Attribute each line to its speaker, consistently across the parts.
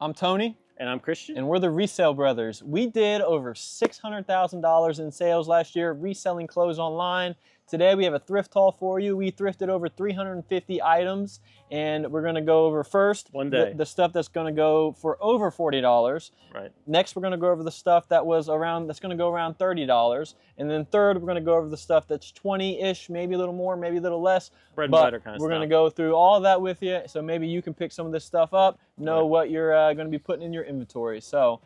Speaker 1: I'm Tony.
Speaker 2: And I'm Christian.
Speaker 1: And we're the Resell Brothers. We did over $600,000 in sales last year reselling clothes online. Today we have a thrift haul for you. We thrifted over 350 items, and we're going to go over first the stuff that's going to go for over $40.
Speaker 2: Right.
Speaker 1: Next, we're going to go over the stuff that's going to go around $30, and then third, we're going to go over the stuff that's 20-ish, maybe a little more, maybe a little less.
Speaker 2: Bread and butter kind of stuff.
Speaker 1: We're going to go through all of that with you, so maybe you can pick some of this stuff up, know what you're going to be putting in your inventory. So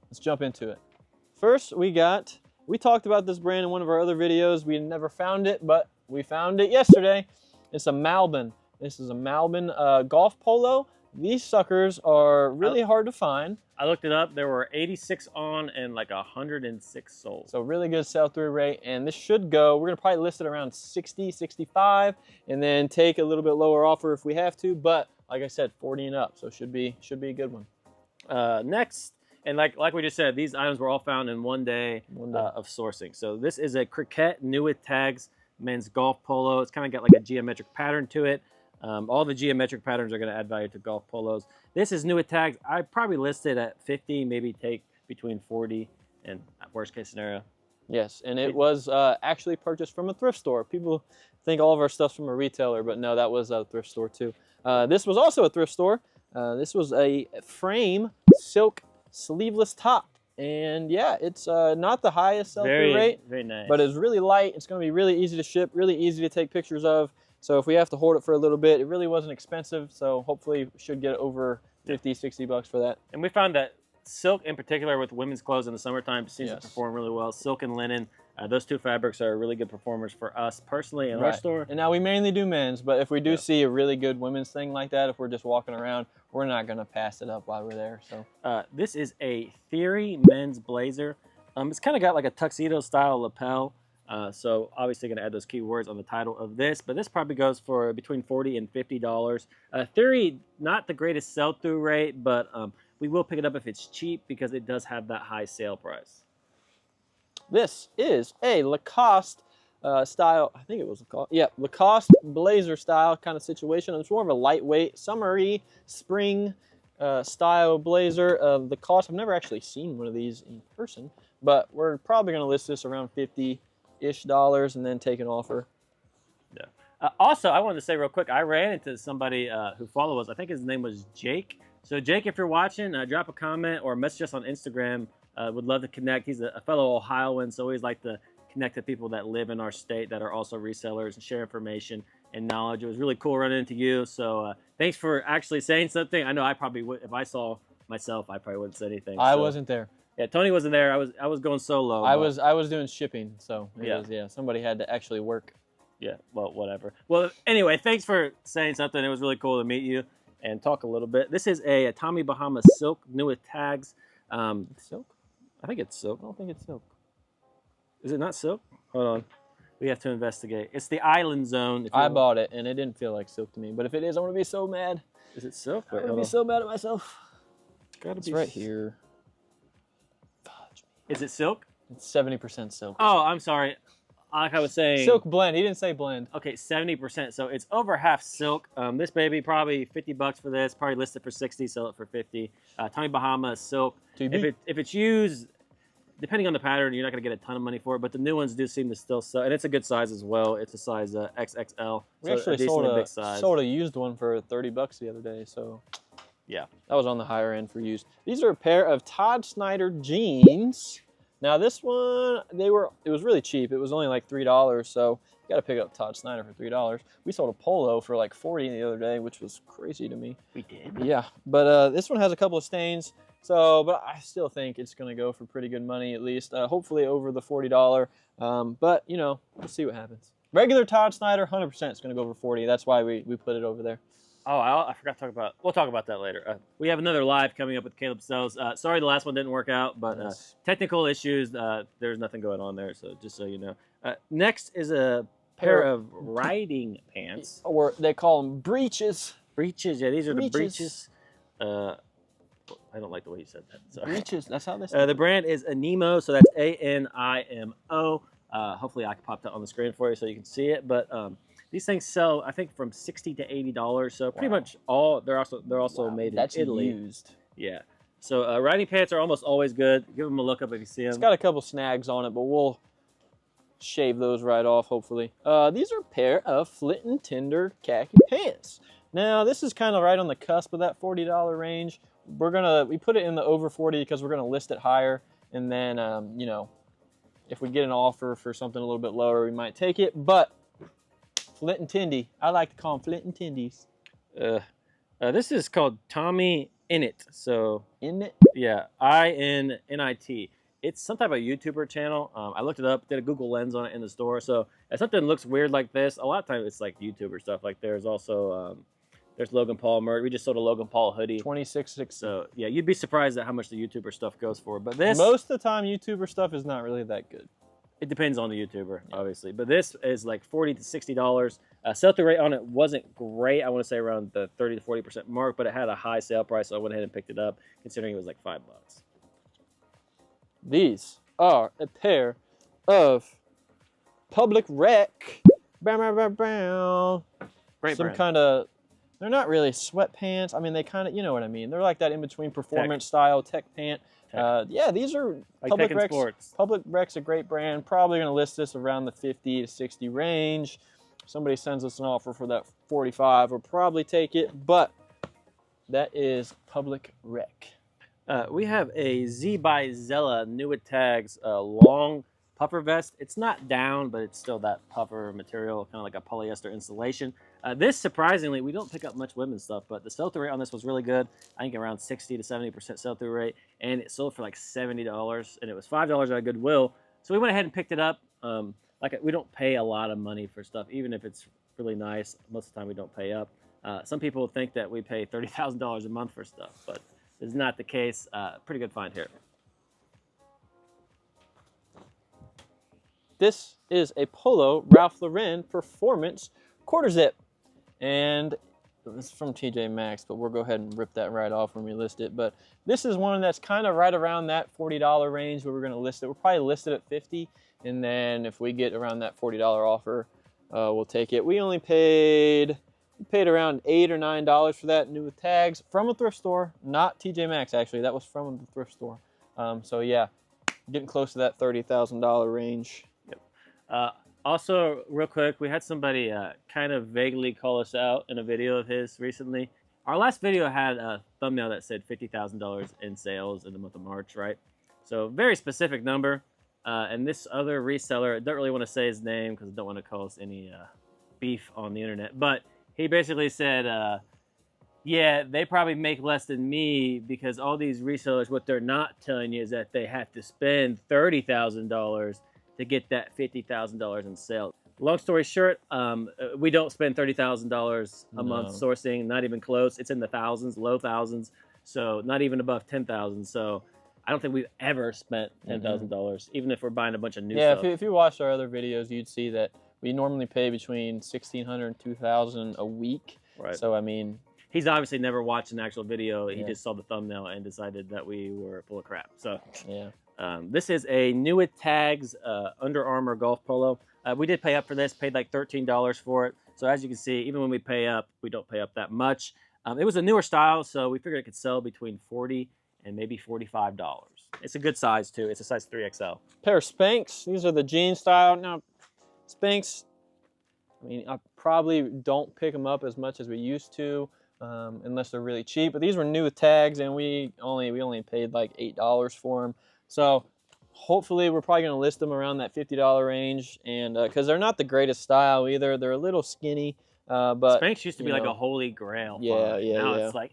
Speaker 1: let's jump into it. First, we talked about this brand in one of our other videos. We never found it, but we found it yesterday. It's a Malbin. This is a Malbin golf polo. These suckers are really hard to find.
Speaker 2: I looked it up. There were 86 on and like 106 sold.
Speaker 1: So really good sell-through rate, and this should go, we're going to probably list it around 60, 65, and then take a little bit lower offer if we have to, but like I said, 40 and up, so it should be a good one.
Speaker 2: Next, and like we just said, these items were all found in one day of sourcing. So this is a Cricket new with tags men's golf polo. It's kind of got like a geometric pattern to it. All the geometric patterns are going to add value to golf polos. This is new with tags. I probably list it at 50, maybe take between 40 and worst case scenario.
Speaker 1: Yes, and it was actually purchased from a thrift store. People think all of our stuff's from a retailer, but no, that was a thrift store too. This was also a thrift store. This was a frame silk sleeveless top, and yeah, it's not the highest sell-through rate,
Speaker 2: very nice,
Speaker 1: but it's really light. It's going to be really easy to ship, really easy to take pictures of. So if we have to hold it for a little bit, it really wasn't expensive, so hopefully we should get over 50, 60 bucks for that.
Speaker 2: And we found that silk in particular with women's clothes in the summertime seems to perform really well. Silk and linen, those two fabrics are really good performers for us personally in our store.
Speaker 1: And now we mainly do men's, but if we do see a really good women's thing like that, if we're just walking around, we're not going to pass it up while we're there. So
Speaker 2: this is a Theory men's blazer. It's kind of got like a tuxedo style lapel. So obviously going to add those keywords on the title of this, but this probably goes for between $40 and $50. Theory, not the greatest sell-through rate, but we will pick it up if it's cheap because it does have that high sale price.
Speaker 1: This is a Lacoste style, I think it was Lacoste, yeah, Lacoste blazer style kind of situation. It's more of a lightweight, summery, spring style blazer of Lacoste. I've never actually seen one of these in person, but we're probably going to list this around $50-ish and then take an offer.
Speaker 2: Yeah. Also, I wanted to say real quick, I ran into somebody who followed us. I think his name was Jake. So Jake, if you're watching, drop a comment or message us on Instagram. Would love to connect. He's a fellow Ohioan, so always like to connect to people that live in our state that are also resellers and share information and knowledge. It was really cool running into you. So thanks for actually saying something. I know I probably would, if I saw myself, I probably wouldn't say anything.
Speaker 1: I wasn't there.
Speaker 2: Yeah, Tony wasn't there. I was going solo.
Speaker 1: I was doing shipping, so somebody had to actually work.
Speaker 2: Yeah, well, whatever. Well, anyway, thanks for saying something. It was really cool to meet you and talk a little bit. This is a Tommy Bahama silk, new with tags.
Speaker 1: Silk?
Speaker 2: I think it's silk.
Speaker 1: I don't think it's silk.
Speaker 2: Is it not silk? Hold on. We have to investigate. It's the Island Zone.
Speaker 1: I bought it, and it didn't feel like silk to me. But if it is, I'm going to be so mad.
Speaker 2: Is it silk?
Speaker 1: I'm going to be so mad at myself.
Speaker 2: It's
Speaker 1: right here.
Speaker 2: Is it silk?
Speaker 1: It's 70% silk.
Speaker 2: Oh, I'm sorry. Like I was saying.
Speaker 1: Silk blend. He didn't say blend.
Speaker 2: Okay, 70%. So it's over half silk. This baby, probably 50 bucks for this. Probably listed for 60, sell it for 50. Tommy Bahama silk. If it's used, depending on the pattern, you're not going to get a ton of money for it, but the new ones do seem to still sell. And it's a good size as well. It's a size XXL.
Speaker 1: We actually sold a used one for 30 bucks the other day, so yeah, that was on the higher end for used. These are a pair of Todd Snyder jeans. Now this one, it was really cheap. It was only like $3, so you got to pick up Todd Snyder for $3. We sold a polo for like $40 the other day, which was crazy to me.
Speaker 2: We did?
Speaker 1: Yeah, but this one has a couple of stains, so but I still think it's going to go for pretty good money at least. Hopefully over the $40, but you know, we'll see what happens. Regular Todd Snyder, 100% is going to go over 40. That's why we put it over there.
Speaker 2: Oh, I forgot to talk about. We'll talk about that later. We have another live coming up with Caleb Sells. Sorry, the last one didn't work out, but technical issues. There's nothing going on there, so just so you know. Next is a pair of riding pants,
Speaker 1: or they call them breeches.
Speaker 2: Breeches, yeah, these are the breeches. I don't like the way you said that. Sorry.
Speaker 1: Breeches. That's how they say.
Speaker 2: The brand is Animo, so that's ANIMO. Hopefully, I can pop that on the screen for you so you can see it, but. These things sell, I think, from $60 to $80. So pretty much all they're also made in Italy.
Speaker 1: Used.
Speaker 2: Yeah. So riding pants are almost always good. Give them a look up if you see them.
Speaker 1: It's got a couple snags on it, but we'll shave those right off, hopefully. These are a pair of Flint and Tinder khaki pants. Now, this is kind of right on the cusp of that $40 range. We put it in the over 40 because we're gonna list it higher, and then, you know, if we get an offer for something a little bit lower, we might take it, but Flint and Tindy, I like to call them Flint and Tindies.
Speaker 2: This is called Tommy Innit. So
Speaker 1: Innit?
Speaker 2: Yeah, INNIT. It's some type of YouTuber channel. I looked it up, did a Google Lens on it in the store. So if something looks weird like this, a lot of times it's like YouTuber stuff. Like there's also there's Logan Paul merch. We just sold a Logan Paul hoodie.
Speaker 1: $26.60.
Speaker 2: So yeah, you'd be surprised at how much the YouTuber stuff goes for. But this,
Speaker 1: most of the time, YouTuber stuff is not really that good.
Speaker 2: it depends on the YouTuber, obviously. But this is like $40 to $60. Sell-through rate on it wasn't great. I want to say around the 30 to 40% mark, but it had a high sale price, so I went ahead and picked it up, considering it was like $5.
Speaker 1: These are a pair of Public Rec.
Speaker 2: Great
Speaker 1: Some
Speaker 2: brand.
Speaker 1: kind of, they're not really sweatpants. I mean, they kind of, you know what I mean. They're like that in between performance style tech pant. Yeah, these are
Speaker 2: Like
Speaker 1: Public
Speaker 2: Tech and
Speaker 1: Rec's.
Speaker 2: Sports.
Speaker 1: Public Rec's a great brand. Probably going to list this around the 50 to 60 range. Somebody sends us an offer for that 45, we'll probably take it. But that is Public Rec.
Speaker 2: We have a Z by Zella new with tags long puffer vest. It's not down, but it's still that puffer material, kind of like a polyester insulation. This, surprisingly, we don't pick up much women's stuff, but the sell-through rate on this was really good. I think around 60 to 70% sell-through rate, and it sold for like $70, and it was $5 at Goodwill. So we went ahead and picked it up. We don't pay a lot of money for stuff, even if it's really nice. Most of the time, we don't pay up. Some people think that we pay $30,000 a month for stuff, but is not the case. Pretty good find here.
Speaker 1: This is a Polo Ralph Lauren Performance quarter zip. And it's from TJ Maxx, but we'll go ahead and rip that right off when we list it. But this is one that's kind of right around that $40 range where we're going to list it. We'll probably list it at $50. And then if we get around that $40 offer, we'll take it. We only paid around $8 or $9 for that, new with tags, from a thrift store, not TJ Maxx actually. That was from the thrift store. So yeah, getting close to that $30,000 range.
Speaker 2: Yep. Also, real quick, we had somebody kind of vaguely call us out in a video of his recently. Our last video had a thumbnail that said $50,000 in sales in the month of March, right? So very specific number. And this other reseller, I don't really want to say his name because I don't want to cause any beef on the internet, but he basically said, yeah, they probably make less than me because all these resellers, what they're not telling you is that they have to spend $30,000 to get that $50,000 in sales. Long story short, we don't spend $30,000 a month sourcing, not even close. It's in the thousands, low thousands, so not even above 10,000. So I don't think we've ever spent $10,000, even if we're buying a bunch of new stuff.
Speaker 1: Yeah, if you watched our other videos, you'd see that we normally pay between $1,600 and $2,000 a week.
Speaker 2: Right.
Speaker 1: So, I mean,
Speaker 2: he's obviously never watched an actual video. He just saw the thumbnail and decided that we were full of crap. So,
Speaker 1: yeah.
Speaker 2: This is a new with tags Under Armour golf polo. We did pay up for this, paid like $13 for it. So as you can see, even when we pay up, we don't pay up that much. It was a newer style, so we figured it could sell between $40 and maybe $45. It's a good size too. It's a size 3XL.
Speaker 1: Pair of Spanx. These are the jean style. Now, Spanx, I mean, I probably don't pick them up as much as we used to, unless they're really cheap. But these were new with tags, and we only paid like $8 for them. So hopefully we're probably going to list them around that $50 range, and because they're not the greatest style either. They're a little skinny. But
Speaker 2: Spanx used to be like a holy grail.
Speaker 1: Yeah.
Speaker 2: Now it's like,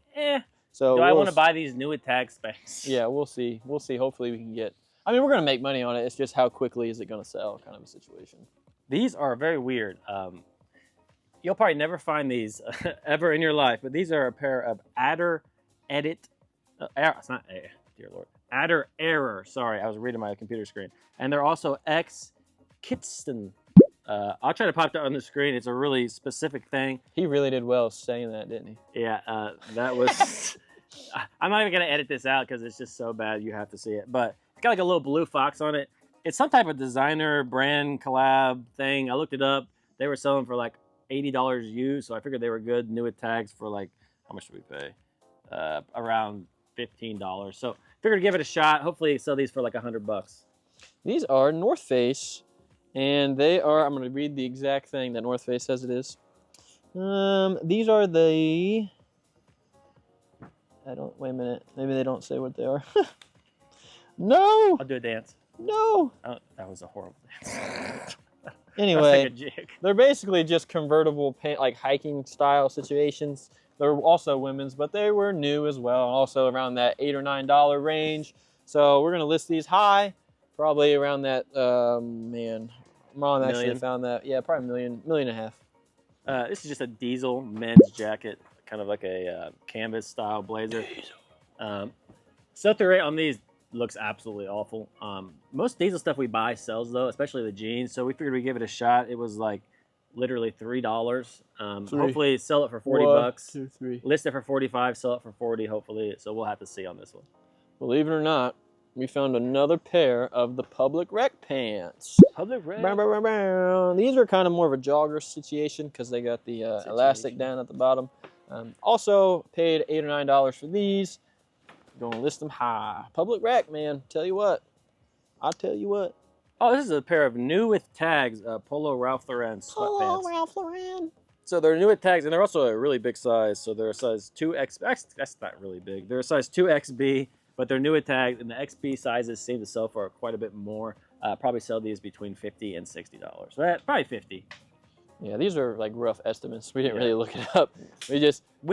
Speaker 1: So
Speaker 2: do I want to buy these new with tag Spanx?
Speaker 1: Yeah, we'll see. We'll see. Hopefully we can get. I mean, we're going to make money on it. It's just how quickly is it going to sell, kind of a situation.
Speaker 2: These are very weird. You'll probably never find these ever in your life, but these are a pair of Adder Edit. It's not dear Lord. Adder Error. Sorry, I was reading my computer screen. And they're also X Kitston. I'll try to pop that on the screen. It's a really specific thing.
Speaker 1: He really did well saying that, didn't he?
Speaker 2: Yeah, that was... I'm not even going to edit this out because it's just so bad you have to see it. But it's got like a little blue fox on it. It's some type of designer brand collab thing. I looked it up. They were selling for like $80 used, so I figured they were good. New with tags for like, how much did we pay? Around $15. So figured to give it a shot. Hopefully sell these for like $100.
Speaker 1: These are North Face, and they are, I'm going to read the exact thing that North Face says it is. These are the, wait a minute, maybe they don't say what they are. No!
Speaker 2: I'll do a dance.
Speaker 1: No!
Speaker 2: Oh, that was a horrible dance.
Speaker 1: Anyway,
Speaker 2: like a jig.
Speaker 1: They're basically just convertible pant, like hiking style situations. They're also women's, but they were new as well, also around that $8 or $9 range. So we're gonna list these high, probably around that. Man, Mom actually
Speaker 2: Million?
Speaker 1: found that. Yeah, probably $1.5 million.
Speaker 2: This is just a diesel men's jacket, kind of like a canvas style blazer. Sell-through rate on these looks absolutely awful. Most diesel stuff we buy sells though, especially the jeans. So we figured we'd give it a shot. It was like literally $3. Hopefully sell it for 40 bucks.
Speaker 1: 2, 3.
Speaker 2: List it for 45, sell it for 40, hopefully. So we'll have to see on this one.
Speaker 1: Believe it or not, we found another pair of the Public Rec pants.
Speaker 2: Public Rec.
Speaker 1: These are kind of more of a jogger situation because they got the elastic down at the bottom. Also paid $8 or $9 for these. Gonna list them high. Public Rec, man. Tell you what. I'll tell you what.
Speaker 2: Oh, this is a pair of new with tags, Polo Ralph Lauren sweatpants.
Speaker 1: Polo Ralph Lauren.
Speaker 2: So they're new with tags, and they're also a really big size. So they're a size 2X. That's not really big. They're a size 2XB, but they're new with tags, and the XB sizes seem to sell for quite a bit more. Probably sell these between $50 and $60. Probably 50.
Speaker 1: Yeah, these are like rough estimates. We didn't really look it up. We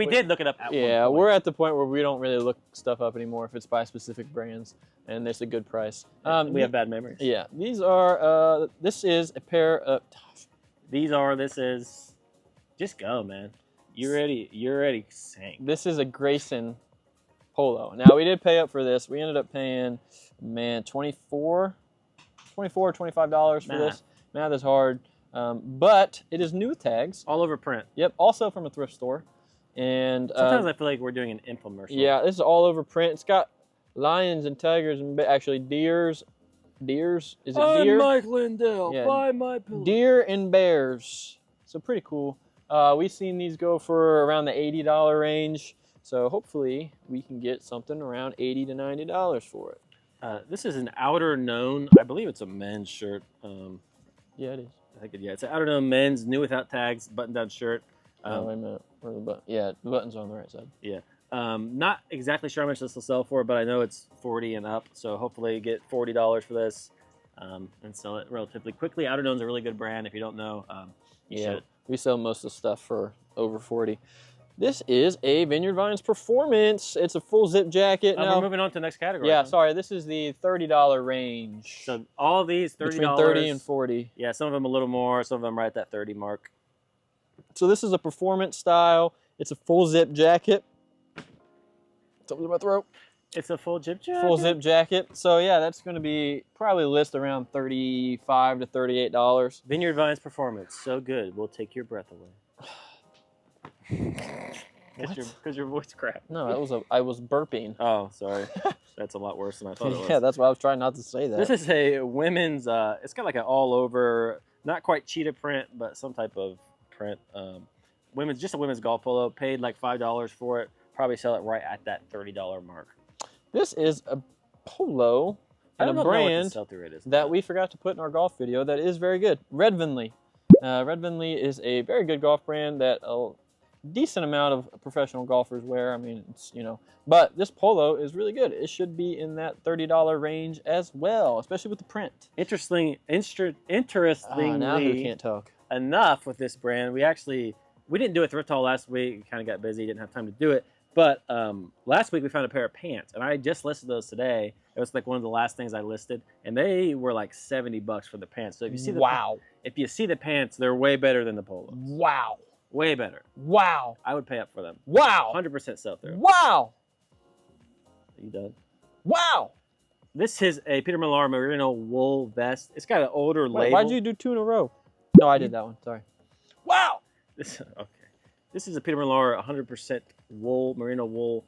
Speaker 2: did look it up.
Speaker 1: Yeah, we're at the point where we don't really look stuff up anymore if it's by specific brands, and it's a good price.
Speaker 2: We have bad memories.
Speaker 1: Yeah, these are. This is a pair of.
Speaker 2: This is. Just go, man. You're ready. Sink.
Speaker 1: This is a Grayson polo. Now we did pay up for this. We ended up paying, man, $24 or $25 for this. Math is hard. But it is new with tags.
Speaker 2: All over print.
Speaker 1: Yep, also from a thrift store. And
Speaker 2: sometimes I feel like we're doing an infomercial.
Speaker 1: Yeah, this is all over print. It's got lions and tigers and actually deers. Deers? Is it deer?
Speaker 2: I'm Mike Lindell.
Speaker 1: Yeah.
Speaker 2: Buy my pillow.
Speaker 1: Deer and bears. So pretty cool. We've seen these go for around the $80 range. So hopefully we can get something around $80 to $90 for it.
Speaker 2: This is an outer known. I believe it's a men's shirt.
Speaker 1: Yeah, it is.
Speaker 2: I think it's an outer known men's new without tags button-down shirt.
Speaker 1: Wait a minute. Where the button? Yeah, the button's on the right side.
Speaker 2: Yeah. Not exactly sure how much this will sell for, but I know it's 40 and up. So hopefully get $40 for this and sell it relatively quickly. Outer Known's a really good brand. If you don't know, you should.
Speaker 1: We sell most of the stuff for over 40. This is a Vineyard Vines Performance. It's a full zip jacket. Now,
Speaker 2: we're moving on to the next category.
Speaker 1: Yeah, sorry. This is the $30 range.
Speaker 2: So all of these $30.
Speaker 1: Between 30 and 40.
Speaker 2: Yeah, some of them a little more. Some of them right at that 30 mark.
Speaker 1: So this is a performance style. It's a full zip jacket. Something in my throat.
Speaker 2: It's a full zip jacket?
Speaker 1: Full zip jacket. So yeah, that's going to be probably list around $35 to $38.
Speaker 2: Vineyard Vines Performance. So good. We'll take your breath away. Because your voice cracked.
Speaker 1: No, I was burping.
Speaker 2: Oh, sorry. That's a lot worse than I thought it was.
Speaker 1: Yeah, that's why I was trying not to say that.
Speaker 2: This is a women's, it's got like an all over, not quite cheetah print, but some type of print. Just a women's golf polo. Paid like $5 for it. Probably sell it right at that $30 mark.
Speaker 1: This is a polo and a brand that we forgot to put in our golf video that is very good. Red Vinley. Red Vinley is a very good golf brand that a decent amount of professional golfers wear. I mean, it's, but this polo is really good. It should be in that $30 range as well, especially with the print.
Speaker 2: Interestingly,
Speaker 1: now who can't talk?
Speaker 2: Enough with this brand. We didn't do a thrift haul last week. We kind of got busy, didn't have time to do it. But last week we found a pair of pants, and I just listed those today. It was like one of the last things I listed, and they were like $70 for the pants. So if you see if you see the pants, they're way better than the polos.
Speaker 1: Wow.
Speaker 2: Way better.
Speaker 1: Wow.
Speaker 2: I would pay up for them.
Speaker 1: Wow.
Speaker 2: 100% sell through.
Speaker 1: Wow.
Speaker 2: Are you done?
Speaker 1: Wow.
Speaker 2: This is a Peter Millar merino wool vest. It's got an older label.
Speaker 1: Why'd you do 2 in a row? No, I did that one. Sorry. Wow.
Speaker 2: This is a Peter Millar 100% wool, merino wool.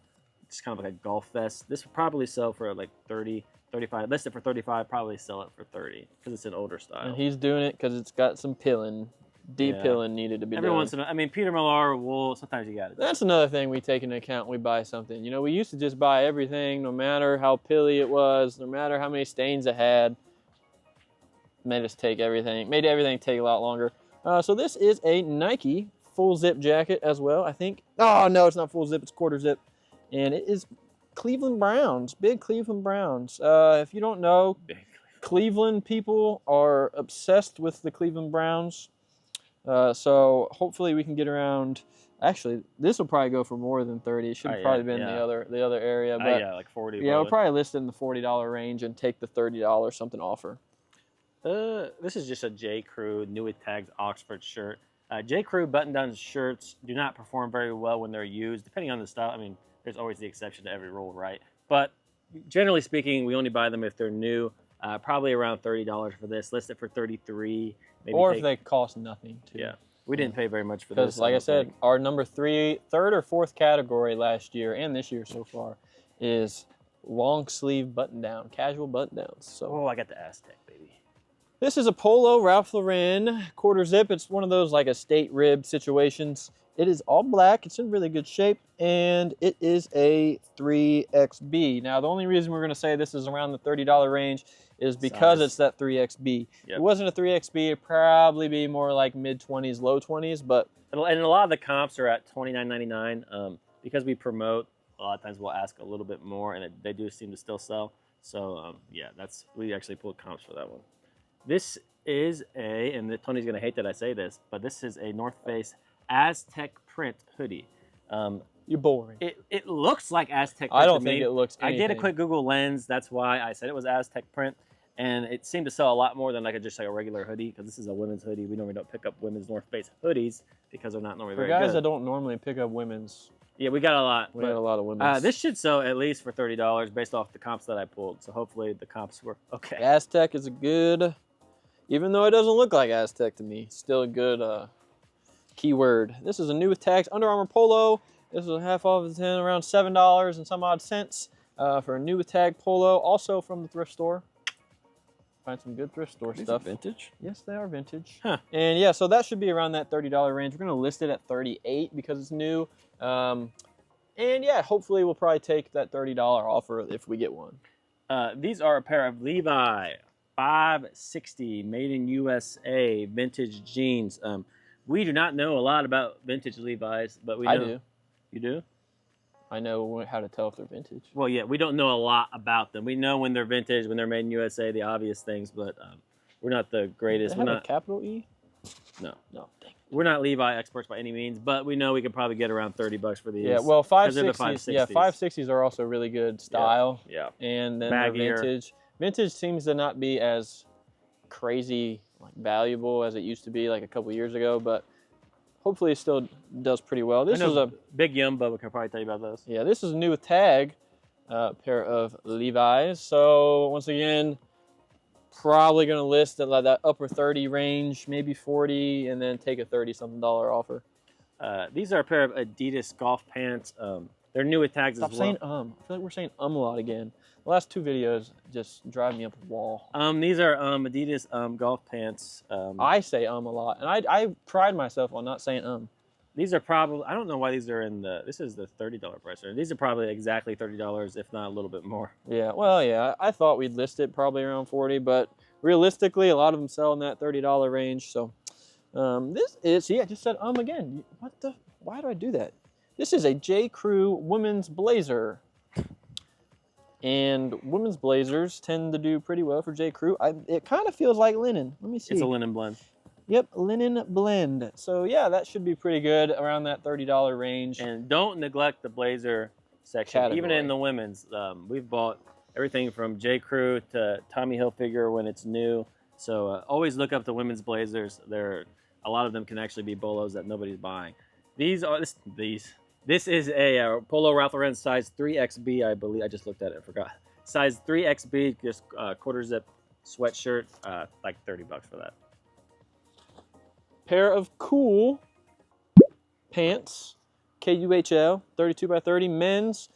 Speaker 2: It's kind of like a golf vest. This would probably sell for like 30, 35. Listed for 35, probably sell it for 30 because it's an older style.
Speaker 1: And he's doing it because it's got some pilling Deep peeling needed to be
Speaker 2: every
Speaker 1: done.
Speaker 2: once in a while. I mean, Peter Millar wool. Sometimes you got it.
Speaker 1: That's another thing we take into account when we buy something. You know, we used to just buy everything, no matter how pilly it was, no matter how many stains it had. Made us take everything. Made everything take a lot longer. So this is a Nike full zip jacket as well, I think. Oh no, it's not full zip. It's quarter zip, and it is Cleveland Browns. Big Cleveland Browns. If you don't know, Cleveland people are obsessed with the Cleveland Browns. So hopefully we can get around. Actually, this will probably go for more than 30. It should have probably been the other area. But
Speaker 2: yeah, like 40.
Speaker 1: Yeah, we'll probably list it in the $40 range and take the $30 something offer.
Speaker 2: This is just a J. Crew new with tags Oxford shirt. J. Crew button-down shirts do not perform very well when they're used, depending on the style. I mean, there's always the exception to every rule, right? But generally speaking, we only buy them if they're new. Probably around $30 for this. List it for $33. Maybe
Speaker 1: or if they cost nothing, too.
Speaker 2: Yeah, we didn't pay very much for this.
Speaker 1: Because, like I said, our number third or fourth category last year and this year so far is long sleeve button-down, casual button-downs. So,
Speaker 2: I got the Aztec, baby.
Speaker 1: This is a Polo Ralph Lauren quarter zip. It's one of those like estate rib situations. It is all black. It's in really good shape, and it is a 3XB. Now, the only reason we're going to say this is around the $30 range is because it's that 3XB. Yep. If it wasn't a 3XB, it'd probably be more like mid-20s, low 20s, but...
Speaker 2: And a lot of the comps are at $29.99. Because we promote, a lot of times we'll ask a little bit more, and they do seem to still sell. So, yeah, we actually pulled comps for that one. This is and Tony's going to hate that I say this, but this is a North Face Aztec print hoodie.
Speaker 1: You're boring.
Speaker 2: It looks like Aztec print.
Speaker 1: I don't think it looks anything.
Speaker 2: I did a quick Google lens. That's why I said it was Aztec print. And it seemed to sell a lot more than just like a regular hoodie, because this is a women's hoodie. We normally don't pick up women's North Face hoodies because they're not normally very good.
Speaker 1: For guys that don't normally pick up women's.
Speaker 2: Yeah, we got a lot.
Speaker 1: We got a lot of women's.
Speaker 2: This should sell at least for $30 based off the comps that I pulled. So hopefully the comps were okay.
Speaker 1: Aztec is a good, even though it doesn't look like Aztec to me, still a good keyword. This is a new with tags Under Armour Polo. This is a half off of 10, around $7 and some odd cents for a new with tag polo, also from the thrift store. Find some good thrift store stuff.
Speaker 2: Vintage?
Speaker 1: Yes, they are vintage.
Speaker 2: Huh.
Speaker 1: And yeah, so that should be around that $30 range. We're going to list it at $38 because it's new. And yeah, hopefully we'll probably take that $30 offer if we get one.
Speaker 2: These are a pair of Levi 560 made in USA vintage jeans. We do not know a lot about vintage Levi's, but we know.
Speaker 1: I do.
Speaker 2: You do?
Speaker 1: I know how to tell if they're vintage.
Speaker 2: Well, yeah, we don't know a lot about them. We know when they're vintage, when they're made in USA, the obvious things, but we're not the greatest.
Speaker 1: They have a capital E?
Speaker 2: No.
Speaker 1: No, dang.
Speaker 2: We're not Levi experts by any means, but we know we could probably get around $30 for these.
Speaker 1: Yeah, well, 560s.
Speaker 2: 560s.
Speaker 1: Yeah, 560s are also really good style.
Speaker 2: Yeah.
Speaker 1: And then they're vintage. Vintage seems to not be as crazy valuable as it used to be like a couple years ago, but hopefully it still does pretty well. This is a
Speaker 2: Big Yumbo. We can probably tell you about those.
Speaker 1: Yeah, this is a new with tag pair of Levi's. So once again, probably going to list at that upper 30 range, maybe 40, and then take a $30-something offer.
Speaker 2: These are a pair of Adidas golf pants. They're new with tags as well.
Speaker 1: Stop saying I feel like we're saying a lot again. The last two videos just drive me up the wall.
Speaker 2: These are Adidas golf pants.
Speaker 1: I say a lot, and I pride myself on not saying
Speaker 2: These are probably, I don't know why these are in this is the $30 price. These are probably exactly $30, if not a little bit more.
Speaker 1: Yeah, well, yeah, I thought we'd list it probably around 40, but realistically, a lot of them sell in that $30 range. So this is, see, I just said again. Why do I do that? This is a J. Crew women's blazer. And women's blazers tend to do pretty well for J. Crew. It kind of feels like linen. Let me see.
Speaker 2: It's a linen blend.
Speaker 1: Yep, linen blend. So yeah, that should be pretty good around that $30 range.
Speaker 2: And don't neglect the blazer section.
Speaker 1: Category.
Speaker 2: Even in the women's, we've bought everything from J. Crew to Tommy Hilfiger when it's new. So always look up the women's blazers. A lot of them can actually be bolos that nobody's buying. This is a Polo Ralph Lauren size 3XB, I believe. I just looked at it and forgot. Size 3XB, just quarter zip sweatshirt, like $30 for that.
Speaker 1: Pair of cool pants, KUHL, 32 by 30 men's.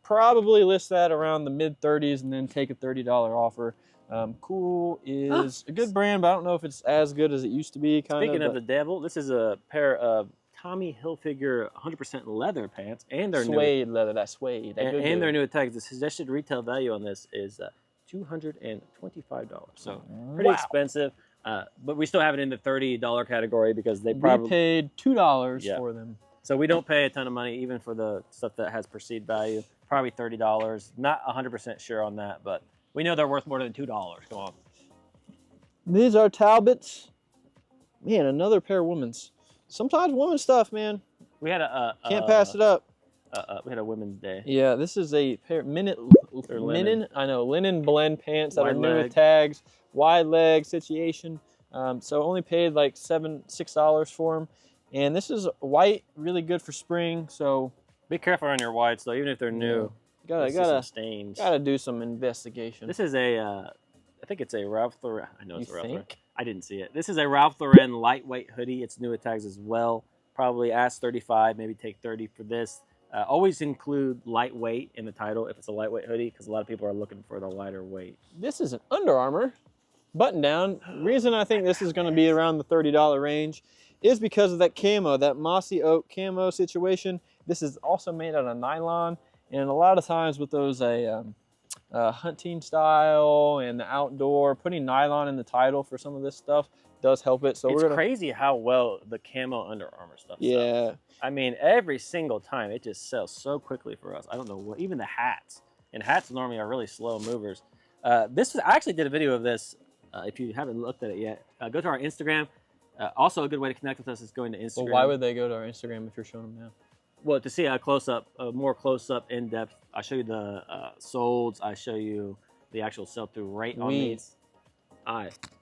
Speaker 1: Probably list that around the mid 30s and then take a $30 offer. Cool is a good brand, but I don't know if it's as good as it used to be.
Speaker 2: Speaking of the devil, this is a pair of Tommy Hilfiger 100% leather pants, and their
Speaker 1: suede leather, that suede. That
Speaker 2: and their new tags. The suggested retail value on this is $225. So pretty expensive, but we still have it in the $30 category because they probably
Speaker 1: paid $2 for them.
Speaker 2: So we don't pay a ton of money even for the stuff that has perceived value. Probably $30. Not 100% sure on that, but we know they're worth more than $2. Come on.
Speaker 1: These are Talbots. Man, another pair of women's. Sometimes women's stuff, man.
Speaker 2: We had
Speaker 1: can't pass it up.
Speaker 2: We had a Women's Day.
Speaker 1: Yeah, this is a pair of linen. I know, linen blend pants that are new with tags, wide leg situation. So only paid like $6 for them. And this is white, really good for spring. So
Speaker 2: be careful on your whites though, even if they're new.
Speaker 1: Gotta do some investigation.
Speaker 2: This is a, I think it's a Ralph Lauren. I know it's a Ralph Lauren. I didn't see it. This is a Ralph Lauren lightweight hoodie. It's new with tags as well. Probably ask 35, maybe take 30 for this. Always include lightweight in the title if it's a lightweight hoodie, because a lot of people are looking for the lighter weight.
Speaker 1: This is an Under Armour button down. Reason I think this is going to be around the $30 range is because of that camo, that mossy oak camo situation. This is also made out of nylon, and a lot of times with those hunting style and the outdoor, putting nylon in the title for some of this stuff does help it. So
Speaker 2: it's crazy how well the camo Under Armour stuff sells. I mean, every single time it just sells so quickly for us. I don't know what, even the hats, and hats normally are really slow movers. I actually did a video of this. If you haven't looked at it yet, go to our Instagram. Also, a good way to connect with us is going to Instagram.
Speaker 1: Well, why would they go to our Instagram if you're showing them now?
Speaker 2: Well, to see a close-up, more close-up, in-depth. I show you the solds. I show you the actual sell-through rate on these.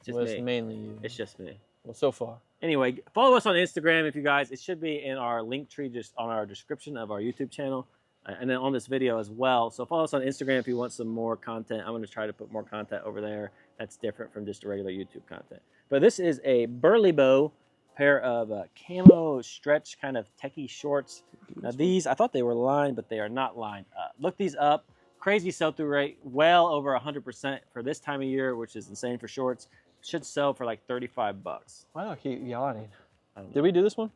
Speaker 1: It's mainly you.
Speaker 2: It's just me.
Speaker 1: Well, so far.
Speaker 2: Anyway, follow us on Instagram if you guys. It should be in our link tree, just on our description of our YouTube channel, and then on this video as well. So follow us on Instagram if you want some more content. I'm going to try to put more content over there that's different from just a regular YouTube content. But this is a Burley Bow pair of camo stretch kind of techie shorts. Now these, I thought they were lined, but they are not lined. Look these up. Crazy sell-through rate, well over 100% for this time of year, which is insane for shorts. Should sell for like $35.
Speaker 1: Why do I keep yawning? Did we do this one?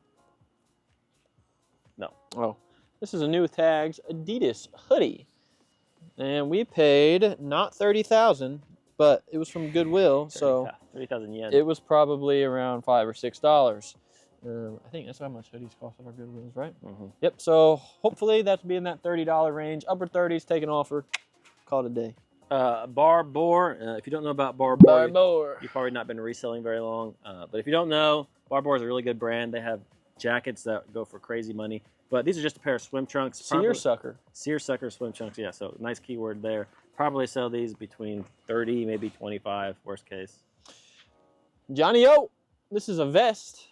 Speaker 2: No.
Speaker 1: Oh, this is a new with tags Adidas hoodie, and we paid not 30,000, but it was from Goodwill, so
Speaker 2: 30,000 yen.
Speaker 1: It was probably around $5 or $6. I think that's how much hoodies cost at our Goodwills, right?
Speaker 2: Mm-hmm.
Speaker 1: Yep. So hopefully that's be in that $30 range. Upper 30s, take an offer. Call it a day.
Speaker 2: Barbour. If you don't know about
Speaker 1: Barbour,
Speaker 2: you've probably not been reselling very long. But if you don't know, Barbour is a really good brand. They have jackets that go for crazy money. But these are just a pair of swim trunks.
Speaker 1: Seersucker swim
Speaker 2: trunks. Yeah. So nice keyword there. Probably sell these between 30, maybe 25, worst case.
Speaker 1: Johnny O. This is a vest.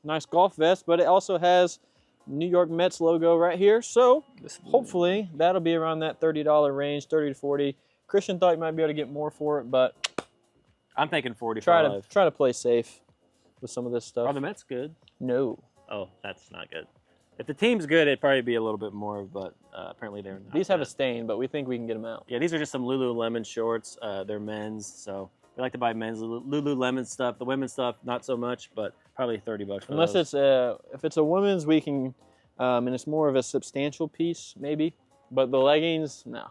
Speaker 1: Nice golf vest, but it also has New York Mets logo right here. So hopefully that'll be around that $30 range, 30 to 40. Christian thought you might be able to get more for it, but
Speaker 2: I'm thinking 45.
Speaker 1: Try to play safe with some of this stuff.
Speaker 2: Are the Mets good?
Speaker 1: No.
Speaker 2: Oh, that's not good. If the team's good, it'd probably be a little bit more, but apparently they're not.
Speaker 1: These have a stain, but we think we can get them out.
Speaker 2: Yeah, these are just some Lululemon shorts. They're men's, so we like to buy men's Lululemon stuff. The women's stuff, not so much, but probably $30 for
Speaker 1: Unless
Speaker 2: those.
Speaker 1: if it's a women's, we can, and it's more of a substantial piece, maybe. But the leggings, no.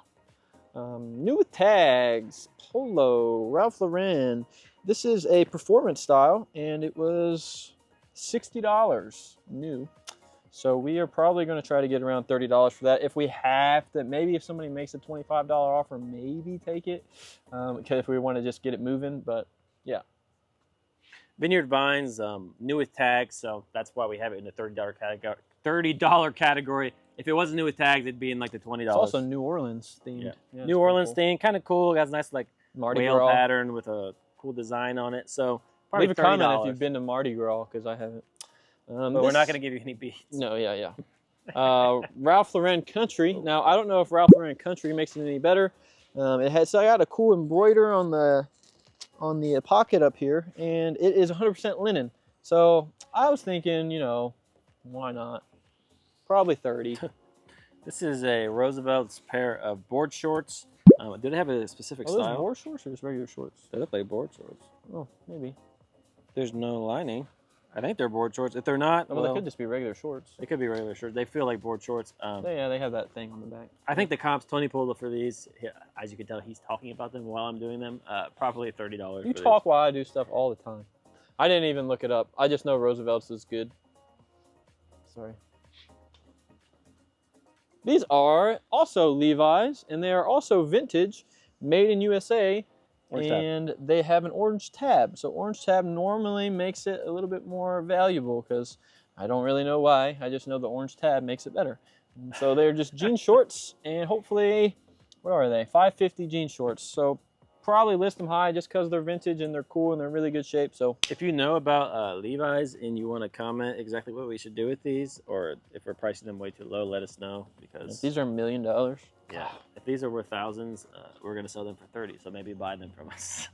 Speaker 1: New with tags, Polo, Ralph Lauren. This is a performance style, and it was $60 new. So we are probably going to try to get around $30 for that. If we have to, maybe if somebody makes a $25 offer, maybe take it. If we want to just get it moving, but yeah.
Speaker 2: Vineyard Vines, new with tags, so that's why we have it in the $30 category. If it wasn't new with tags, it'd be in like the $20.
Speaker 1: It's also New Orleans themed.
Speaker 2: Yeah, New Orleans themed, kind of cool. It has a nice like
Speaker 1: Mardi
Speaker 2: whale
Speaker 1: Gras
Speaker 2: pattern with a cool design on it. So probably
Speaker 1: leave a comment if you've been to Mardi Gras, because I haven't.
Speaker 2: But we're not going to give you any beats.
Speaker 1: No, yeah. Ralph Lauren Country. Now, I don't know if Ralph Lauren Country makes it any better. So I got a cool embroider on the pocket up here, and it is 100% linen. So I was thinking, why not? Probably 30.
Speaker 2: This is a Roosevelt's pair of board shorts. Do they have a specific
Speaker 1: Are those
Speaker 2: style?
Speaker 1: board shorts or just regular shorts?
Speaker 2: They look like board shorts.
Speaker 1: Oh, maybe.
Speaker 2: There's no lining. I think they're board shorts. If they're not,
Speaker 1: Oh, well, they could just be regular shorts.
Speaker 2: They could be regular shorts. They feel like board shorts.
Speaker 1: Yeah, they have that thing on the back.
Speaker 2: I think the comp's 20 polo for these. As you can tell, he's talking about them while I'm doing them. Probably $30.
Speaker 1: You talk while I do stuff all the time. I didn't even look it up. I just know Roosevelt's is good. Sorry. These are also Levi's, and they are also vintage, made in USA, and they have an orange tab. So orange tab normally makes it a little bit more valuable because I don't really know why. I just know the orange tab makes it better. And so they're just jean shorts, and hopefully, what are they? $5.50 jean shorts. So probably list them high just because they're vintage and they're cool and they're in really good shape. So
Speaker 2: if you know about Levi's and you want to comment exactly what we should do with these, or if we're pricing them way too low, let us know, because
Speaker 1: if these are $1 million.
Speaker 2: Yeah, if these are worth thousands, we're gonna sell them for 30. So maybe buy them from us.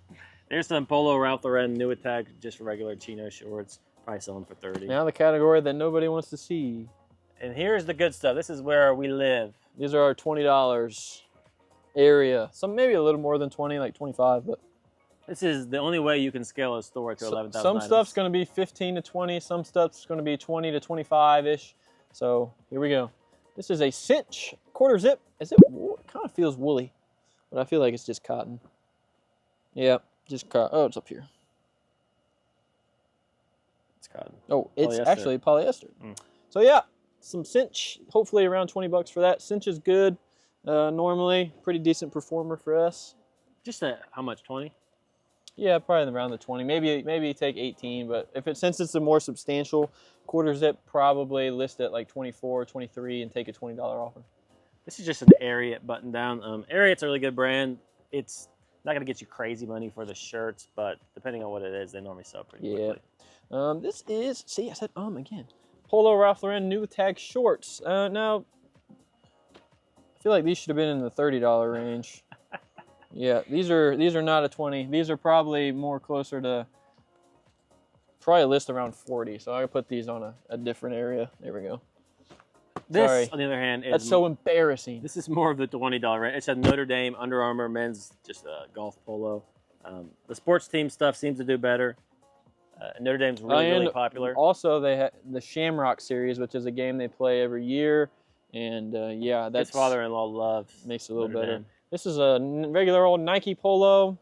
Speaker 2: There's some Polo Ralph Lauren new attack, just regular chino shorts. Probably sell them for 30.
Speaker 1: Now the category that nobody wants to see.
Speaker 2: And here's the good stuff. This is where we live.
Speaker 1: These are our $20 area. Some maybe a little more than 20, like 25, but
Speaker 2: this is the only way you can scale a store to 11,000.
Speaker 1: Some stuff's going to be 15 to 20. Some stuff's going to be 20 to 25 ish. So here we go. This is a cinch quarter zip. Is it? It kind of feels woolly, but I feel like it's just cotton. Yeah, just cotton. Oh, it's up here.
Speaker 2: It's cotton.
Speaker 1: Oh, it's
Speaker 2: polyester.
Speaker 1: Actually polyester. So yeah, some cinch. Hopefully around 20 bucks for that. Cinch is good. Normally, pretty decent performer for us.
Speaker 2: Just how much? 20?
Speaker 1: Yeah, probably around the 20. Maybe take 18, but since it's a more substantial quarter zip, probably list it like 24, 23, and take a $20 offer.
Speaker 2: This is just an Ariat button down. Ariat's a really good brand. It's not gonna get you crazy money for the shirts, but depending on what it is, they normally sell pretty quickly.
Speaker 1: This is, see, I said again. Polo Ralph Lauren new tag shorts. Now, I feel like these should have been in the $30 range. Yeah, these are not a 20. These are probably more closer to probably a list around 40. So I put these on a different area. There we go.
Speaker 2: This,
Speaker 1: Sorry.
Speaker 2: on the other hand, is
Speaker 1: that's so embarrassing.
Speaker 2: This is more of the $20 range. It's a Notre Dame, Under Armour men's just golf polo. The sports team stuff seems to do better. Notre Dame's really popular.
Speaker 1: Also, they have the Shamrock series, which is a game they play every year, and yeah, that's
Speaker 2: his father-in-law loves.
Speaker 1: Makes it a little
Speaker 2: Notre
Speaker 1: better.
Speaker 2: Dame.
Speaker 1: This is a regular old Nike polo.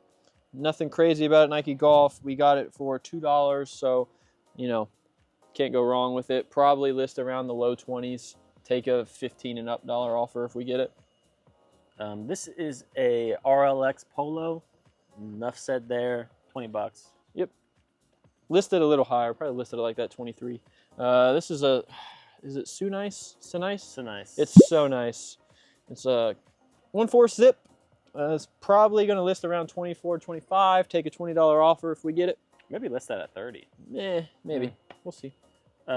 Speaker 1: Nothing crazy about it. Nike Golf. We got it for $2, so can't go wrong with it. Probably list around the low 20s. Take a $15 and up offer if we get it.
Speaker 2: This is a RLX polo. Enough said there. 20 bucks.
Speaker 1: Yep. Listed a little higher. Probably listed it like that 23. This is is it So Nice? So Nice?
Speaker 2: So Nice.
Speaker 1: It's so nice. It's a 1/4 zip. It's probably going to list around 24, 25. Take a $20 offer if we get it.
Speaker 2: Maybe list that at 30.
Speaker 1: Maybe. We'll see.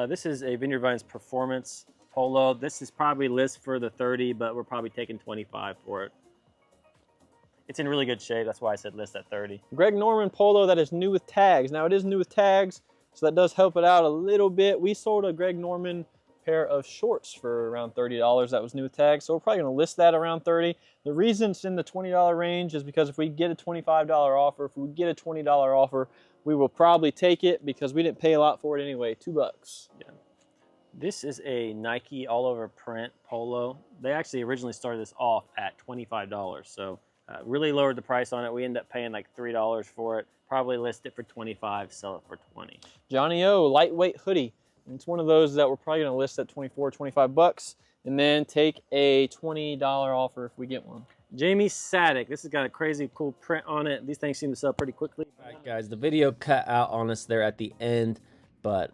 Speaker 2: This is a Vineyard Vines Performance polo. This is probably list for the 30, but we're probably taking 25 for it. It's in really good shape. That's why I said list at 30.
Speaker 1: Greg Norman polo that is new with tags. Now it is new with tags, so that does help it out a little bit. We sold a Greg Norman pair of shorts for around $30. That was new with tags, so we're probably going to list that around 30. The reason it's in the $20 range is because if we get a $25 offer, if we get a $20 offer, we will probably take it because we didn't pay a lot for it anyway. $2.
Speaker 2: Yeah. This is a Nike all over print polo. They actually originally started this off at $25, so really lowered the price on it. We ended up paying like $3 for it. Probably list it for 25, sell it for 20.
Speaker 1: Johnny O lightweight hoodie. It's one of those that we're probably going to list at 24, 25 bucks, and then take a $20 offer if we get one.
Speaker 2: Jamie Sadek. This has got a crazy cool print on it. These things seem to sell pretty quickly. All right, guys, the video cut out on us there at the end, but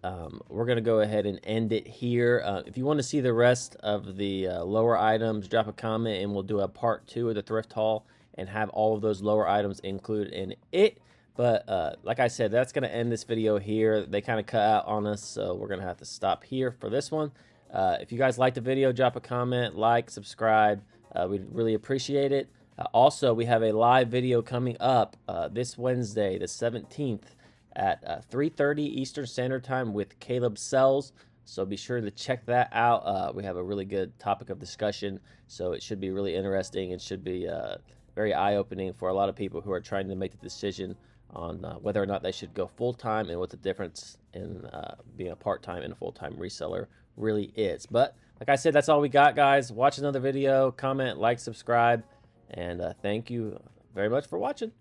Speaker 2: we're going to go ahead and end it here. If you want to see the rest of the lower items, drop a comment, and we'll do a part 2 of the thrift haul and have all of those lower items included in it. But like I said, that's going to end this video here. They kind of cut out on us, so we're going to have to stop here for this one. If you guys liked the video, drop a comment, like, subscribe. We'd really appreciate it. Also, we have a live video coming up this Wednesday, the 17th, at 3:30 Eastern Standard Time with Caleb Sells. So be sure to check that out. We have a really good topic of discussion, so it should be really interesting. It should be very eye-opening for a lot of people who are trying to make the decision on whether or not they should go full-time and what the difference in being a part-time and a full-time reseller really is. But like I said, that's all we got, guys. Watch another video, comment, like, subscribe, and thank you very much for watching.